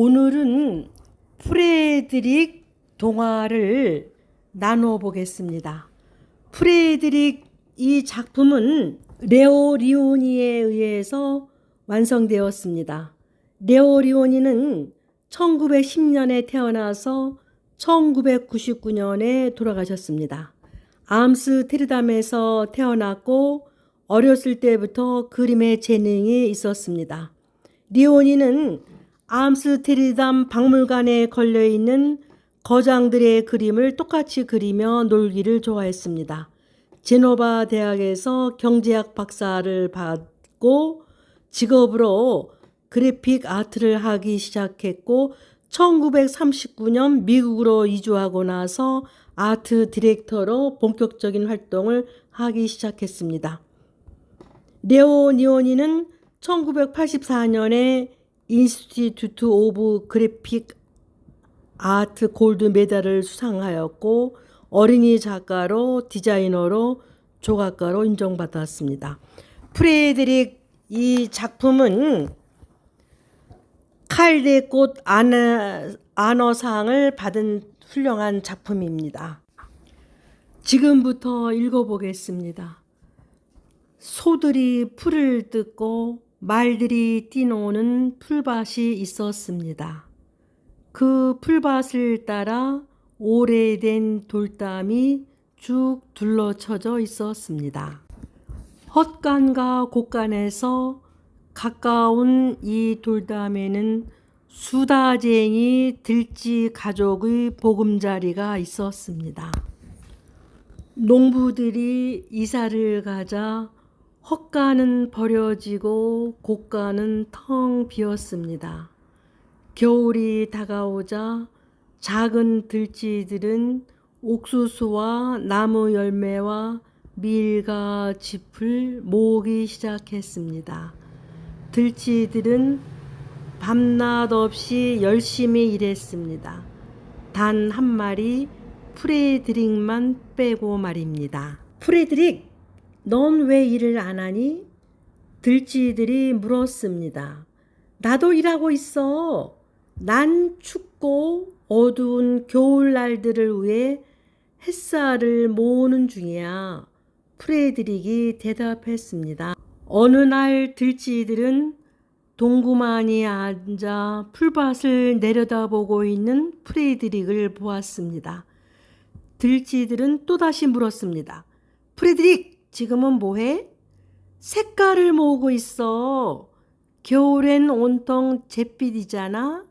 오늘은 프레드릭 동화를 나눠 보겠습니다. 프레드릭 이 작품은 레오 리오니에 의해서 완성되었습니다. 레오 리오니는 1910년에 태어나서 1999년에 돌아가셨습니다. 암스테르담에서 태어났고 어렸을 때부터 그림에 재능이 있었습니다. 리오니는 암스테르담 박물관에 걸려있는 거장들의 그림을 똑같이 그리며 놀기를 좋아했습니다. 제노바 대학에서 경제학 박사를 받고 직업으로 그래픽 아트를 하기 시작했고 1939년 미국으로 이주하고 나서 아트 디렉터로 본격적인 활동을 하기 시작했습니다. 레오 리오니는 1984년에 인스티튜트 오브 그래픽 아트 골드 메달을 수상하였고 어린이 작가로 디자이너로 조각가로 인정받았습니다. 프레드릭 이 작품은 칼대꽃 안어상을 받은 훌륭한 작품입니다. 지금부터 읽어보겠습니다. 소들이 풀을 뜯고 말들이 뛰노는 풀밭이 있었습니다. 그 풀밭을 따라 오래된 돌담이 쭉 둘러쳐져 있었습니다. 헛간과 곳간에서 가까운 이 돌담에는 수다쟁이 들쥐 가족의 보금자리가 있었습니다. 농부들이 이사를 가자 헛간은 버려지고 곳간은 텅 비었습니다. 겨울이 다가오자 작은 들쥐들은 옥수수와 나무 열매와 밀과 짚을 모으기 시작했습니다. 들쥐들은 밤낮 없이 열심히 일했습니다. 단 한 마리 프레드릭만 빼고 말입니다. 프레드릭, 넌 왜 일을 안 하니? 들쥐들이 물었습니다. 나도 일하고 있어. 난 춥고 어두운 겨울날들을 위해 햇살을 모으는 중이야. 프레드릭이 대답했습니다. 어느 날 들쥐들은 동구만이 앉아 풀밭을 내려다보고 있는 프레드릭을 보았습니다. 들쥐들은 또다시 물었습니다. 프레드릭, 지금은 뭐해? 색깔을 모으고 있어. 겨울엔 온통 잿빛이잖아.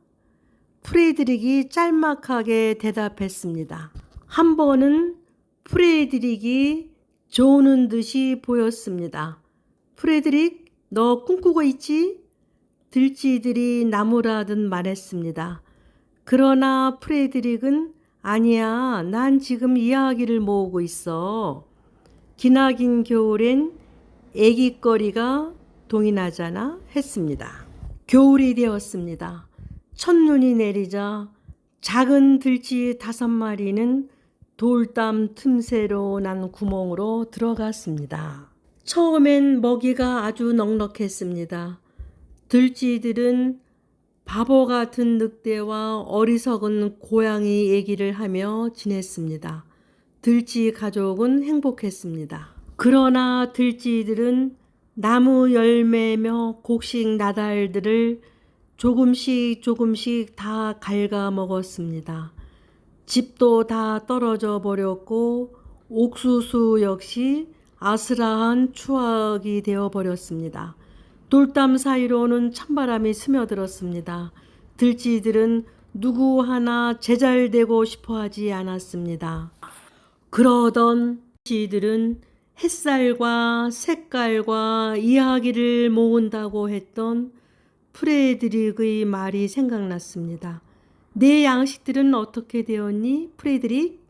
프레드릭이 짤막하게 대답했습니다. 한 번은 프레드릭이 조는 듯이 보였습니다. 프레드릭, 너 꿈꾸고 있지? 들쥐들이 나무라듯 말했습니다. 그러나 프레드릭은 아니야, 난 지금 이야기를 모으고 있어. 기나긴 겨울엔 애기거리가 동이 나잖아 했습니다. 겨울이 되었습니다. 첫눈이 내리자 작은 들쥐 5마리는 돌담 틈새로 난 구멍으로 들어갔습니다. 처음엔 먹이가 아주 넉넉했습니다. 들쥐들은 바보 같은 늑대와 어리석은 고양이 얘기를 하며 지냈습니다. 들쥐 가족은 행복했습니다. 그러나 들쥐들은 나무 열매며 곡식 나달들을 조금씩 다 갉아 먹었습니다. 집도 다 떨어져 버렸고 옥수수 역시 아스라한 추억이 되어 버렸습니다. 돌담 사이로는 찬바람이 스며들었습니다. 들쥐들은 누구 하나 제잘되고 싶어 하지 않았습니다. 그러던 들쥐들은 햇살과 색깔과 이야기를 모은다고 했던 프레드릭의 말이 생각났습니다. 내 양식들은 어떻게 되었니, 프레드릭?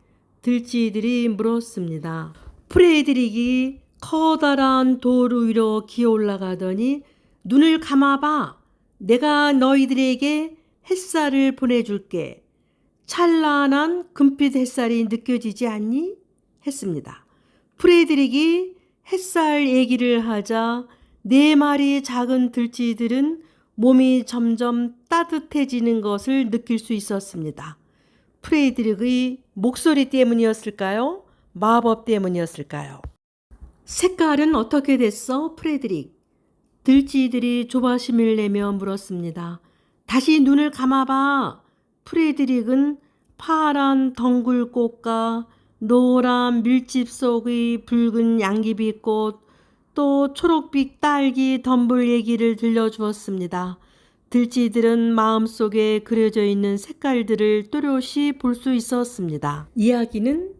들쥐들이 물었습니다. 프레드릭이 커다란 돌 위로 기어 올라가더니 눈을 감아봐. 내가 너희들에게 햇살을 보내줄게. 찬란한 금빛 햇살이 느껴지지 않니? 했습니다. 프레드릭이 햇살 얘기를 하자 4마리 작은 들쥐들은 몸이 점점 따뜻해지는 것을 느낄 수 있었습니다. 프레드릭의 목소리 때문이었을까요? 마법 때문이었을까요? 색깔은 어떻게 됐어, 프레드릭? 들쥐들이 조바심을 내며 물었습니다. 다시 눈을 감아봐. 프레드릭은 파란 덩굴꽃과 노란 밀집 속의 붉은 양귀비꽃, 또 초록빛 딸기 덤불 얘기를 들려주었습니다. 들쥐들은 마음속에 그려져 있는 색깔들을 또렷이 볼 수 있었습니다. 이야기는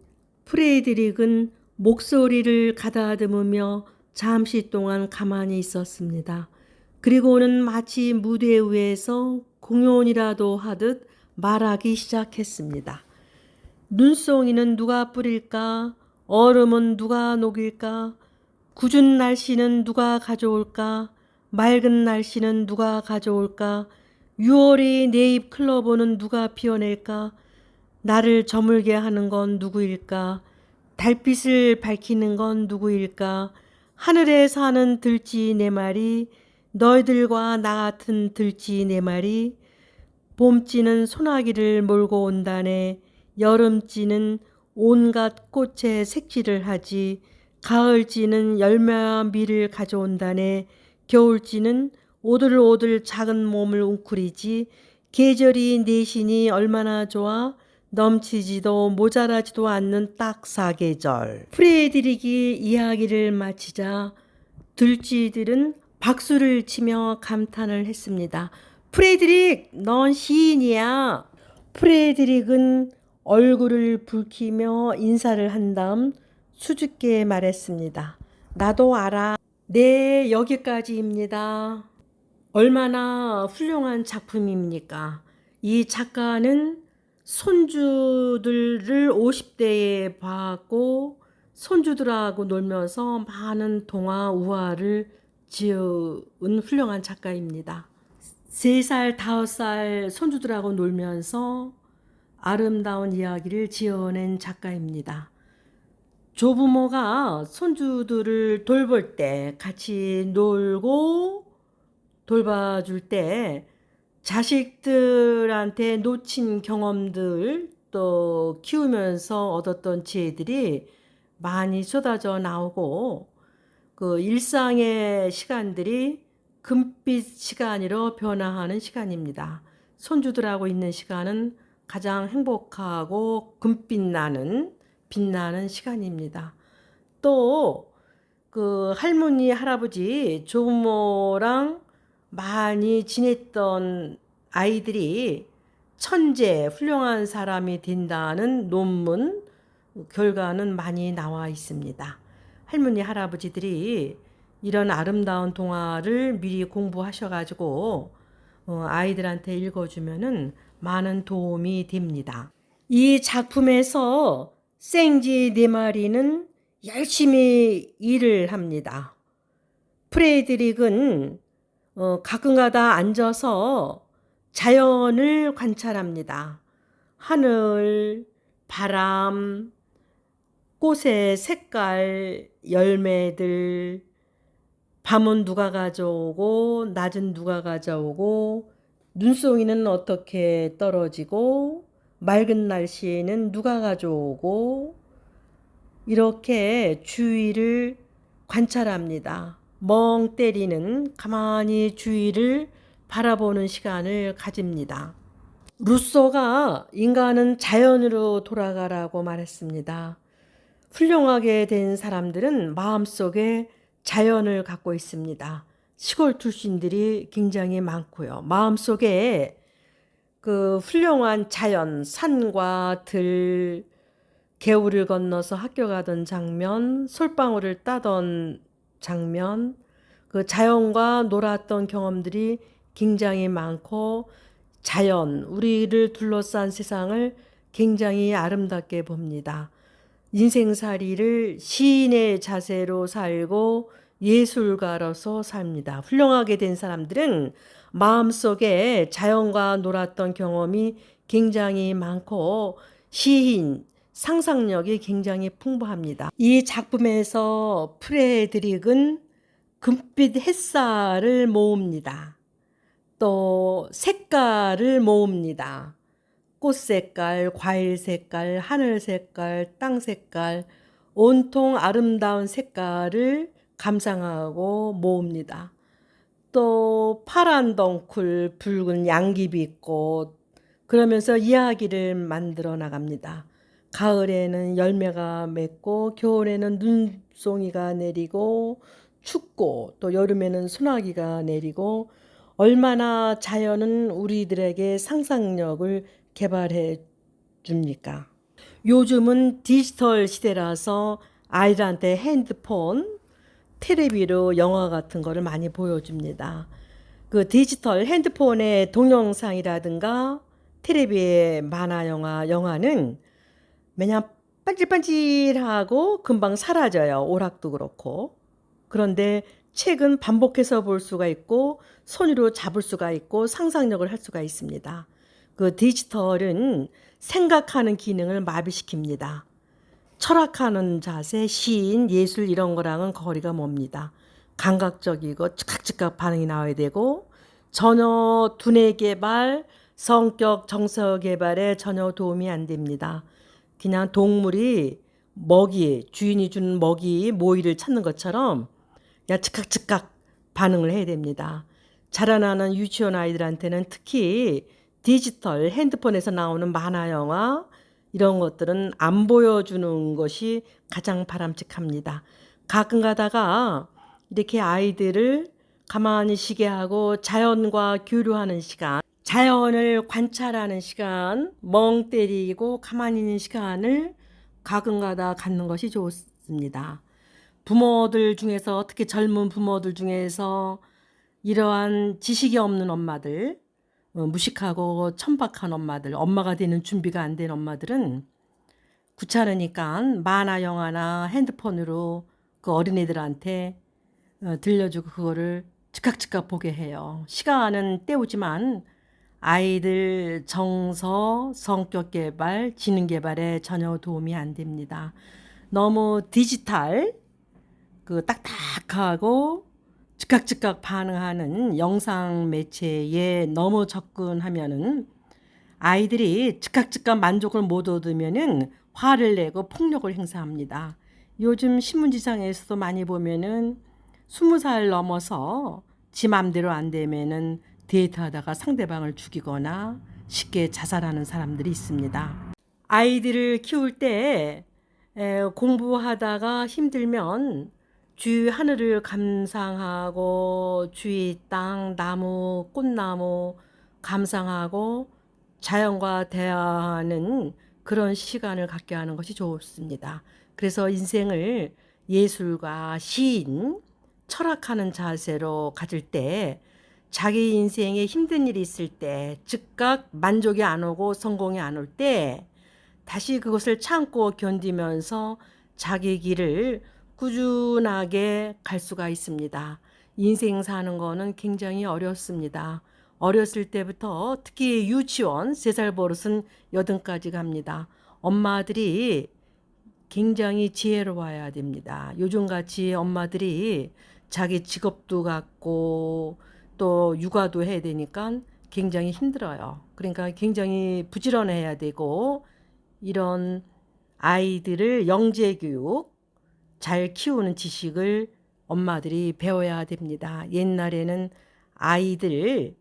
프레드릭은 목소리를 가다듬으며 잠시 동안 가만히 있었습니다. 그리고는 마치 무대 위에서 공연이라도 하듯 말하기 시작했습니다. 눈송이는 누가 뿌릴까? 얼음은 누가 녹일까? 궂은 날씨는 누가 가져올까? 맑은 날씨는 누가 가져올까? 6월의 네잎 클로버는 누가 피워낼까? 나를 저물게 하는 건 누구일까? 달빛을 밝히는 건 누구일까? 하늘에 사는 들쥐 네 마리, 너희들과 나 같은 들쥐 네 마리, 봄찌는 소나기를 몰고 온다네. 여름찌는 온갖 꽃에 색칠을 하지. 가을찌는 열매와 밀을 가져온다네. 겨울찌는 오들오들 작은 몸을 웅크리지. 계절이 내신이 얼마나 좋아. 넘치지도 모자라지도 않는 딱 사계절. 프레드릭이 이야기를 마치자 들쥐들은 박수를 치며 감탄을 했습니다. 프레드릭, 넌 시인이야. 프레드릭은 얼굴을 붉히며 인사를 한 다음 수줍게 말했습니다. 나도 알아. 네, 여기까지입니다. 얼마나 훌륭한 작품입니까? 이 작가는 손주들을 50대에 봐고 손주들하고 놀면서 많은 동화, 우화를 지은 훌륭한 작가입니다. 3살, 5살 손주들하고 놀면서 아름다운 이야기를 지어낸 작가입니다. 조부모가 손주들을 돌볼 때, 같이 놀고 돌봐줄 때 자식들한테 놓친 경험들, 또 키우면서 얻었던 지혜들이 많이 쏟아져 나오고, 그 일상의 시간들이 금빛 시간으로 변화하는 시간입니다. 손주들하고 있는 시간은 가장 행복하고 빛나는 시간입니다. 또 그 할머니, 할아버지, 조부모랑 많이 지냈던 아이들이 천재, 훌륭한 사람이 된다는 논문 결과는 많이 나와 있습니다. 할머니, 할아버지들이 이런 아름다운 동화를 미리 공부하셔가지고 아이들한테 읽어주면은 많은 도움이 됩니다. 이 작품에서 생쥐 4마리는 열심히 일을 합니다. 프레드릭은 가끔가다 앉아서 자연을 관찰합니다. 하늘, 바람, 꽃의 색깔, 열매들, 밤은 누가 가져오고 낮은 누가 가져오고 눈송이는 어떻게 떨어지고 맑은 날씨에는 누가 가져오고 이렇게 주위를 관찰합니다. 멍 때리는 가만히 주위를 바라보는 시간을 가집니다. 루소가 인간은 자연으로 돌아가라고 말했습니다. 훌륭하게 된 사람들은 마음속에 자연을 갖고 있습니다. 시골 출신들이 굉장히 많고요. 마음속에 그 훌륭한 자연, 산과 들, 개울을 건너서 학교 가던 장면, 솔방울을 따던 장면, 그 자연과 놀았던 경험들이 굉장히 많고 자연, 우리를 둘러싼 세상을 굉장히 아름답게 봅니다. 인생살이를 시인의 자세로 살고 예술가로서 삽니다. 훌륭하게 된 사람들은 마음속에 자연과 놀았던 경험이 굉장히 많고 시인, 상상력이 굉장히 풍부합니다. 이 작품에서 프레드릭은 금빛 햇살을 모읍니다. 또 색깔을 모읍니다. 꽃 색깔, 과일 색깔, 하늘 색깔, 땅 색깔, 온통 아름다운 색깔을 감상하고 모읍니다. 또 파란 덩쿨, 붉은 양귀비꽃, 그러면서 이야기를 만들어 나갑니다. 가을에는 열매가 맺고 겨울에는 눈송이가 내리고 춥고 또 여름에는 소나기가 내리고 얼마나 자연은 우리들에게 상상력을 개발해 줍니까? 요즘은 디지털 시대라서 아이들한테 핸드폰, 테레비로 영화 같은 거를 많이 보여줍니다. 그 디지털 핸드폰의 동영상이라든가 테레비의 만화 영화는 그냥 반질반질하고 금방 사라져요. 오락도 그렇고. 그런데 책은 반복해서 볼 수가 있고 손으로 잡을 수가 있고 상상력을 할 수가 있습니다. 그 디지털은 생각하는 기능을 마비시킵니다. 철학하는 자세, 시인, 예술 이런 거랑은 거리가 멉니다. 감각적이고 즉각 반응이 나와야 되고 전혀 두뇌 개발, 성격, 정서 개발에 전혀 도움이 안 됩니다. 그냥 동물이 주인이 준 먹이, 모이를 찾는 것처럼 그냥 즉각 반응을 해야 됩니다. 자라나는 유치원 아이들한테는 특히 디지털 핸드폰에서 나오는 만화 영화 이런 것들은 안 보여주는 것이 가장 바람직합니다. 가끔 가다가 이렇게 아이들을 가만히 쉬게 하고 자연과 교류하는 시간, 자연을 관찰하는 시간, 멍 때리고 가만히 있는 시간을 가끔 가다 갖는 것이 좋습니다. 부모들 중에서 특히 젊은 부모들 중에서 이러한 지식이 없는 엄마들, 무식하고 천박한 엄마들, 엄마가 되는 준비가 안 된 엄마들은 귀찮으니까 만화 영화나 핸드폰으로 그 어린이들한테 들려주고 그거를 즉각 보게 해요. 시간은 때우지만 아이들 정서, 성격 개발, 지능 개발에 전혀 도움이 안 됩니다. 너무 디지털, 그 딱딱하고 즉각 반응하는 영상 매체에 너무 접근하면은 아이들이 즉각 만족을 못 얻으면은 화를 내고 폭력을 행사합니다. 요즘 신문지상에서도 많이 보면은 20살 넘어서 지 맘대로 안 되면은 데이트하다가 상대방을 죽이거나 쉽게 자살하는 사람들이 있습니다. 아이들을 키울 때 공부하다가 힘들면 주위 하늘을 감상하고 주위 땅, 나무, 꽃나무 감상하고 자연과 대화하는 그런 시간을 갖게 하는 것이 좋습니다. 그래서 인생을 예술가, 시인, 철학하는 자세로 가질 때 자기 인생에 힘든 일이 있을 때 즉각 만족이 안 오고 성공이 안 올 때 다시 그것을 참고 견디면서 자기 길을 꾸준하게 갈 수가 있습니다. 인생 사는 거는 굉장히 어렵습니다. 어렸을 때부터 특히 유치원 3살 버릇은 8까지 갑니다. 엄마들이 굉장히 지혜로워야 됩니다. 요즘같이 엄마들이 자기 직업도 갖고 또 육아도 해야 되니까 굉장히 힘들어요. 그러니까 굉장히 부지런해야 되고 이런 아이들을 영재교육 잘 키우는 지식을 엄마들이 배워야 됩니다. 옛날에는 아이들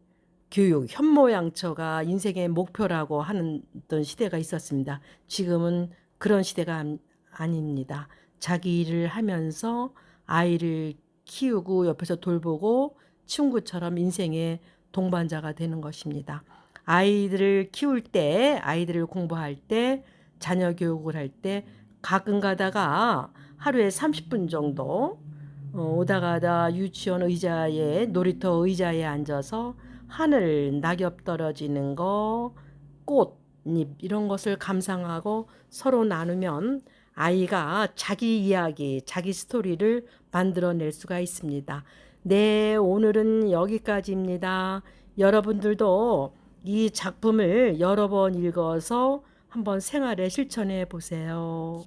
교육, 현모양처가 인생의 목표라고 하는 시대가 있었습니다. 지금은 그런 시대가 아닙니다. 자기 일을 하면서 아이를 키우고 옆에서 돌보고 친구처럼 인생의 동반자가 되는 것입니다. 아이들을 키울 때, 아이들을 공부할 때, 자녀 교육을 할 때 가끔 가다가 하루에 30분 정도 오다 가다 유치원 의자에 놀이터 의자에 앉아서 하늘, 낙엽 떨어지는 거, 꽃잎 이런 것을 감상하고 서로 나누면 아이가 자기 이야기, 자기 스토리를 만들어낼 수가 있습니다. 네, 오늘은 여기까지입니다. 여러분들도 이 작품을 여러 번 읽어서 한번 생활에 실천해 보세요.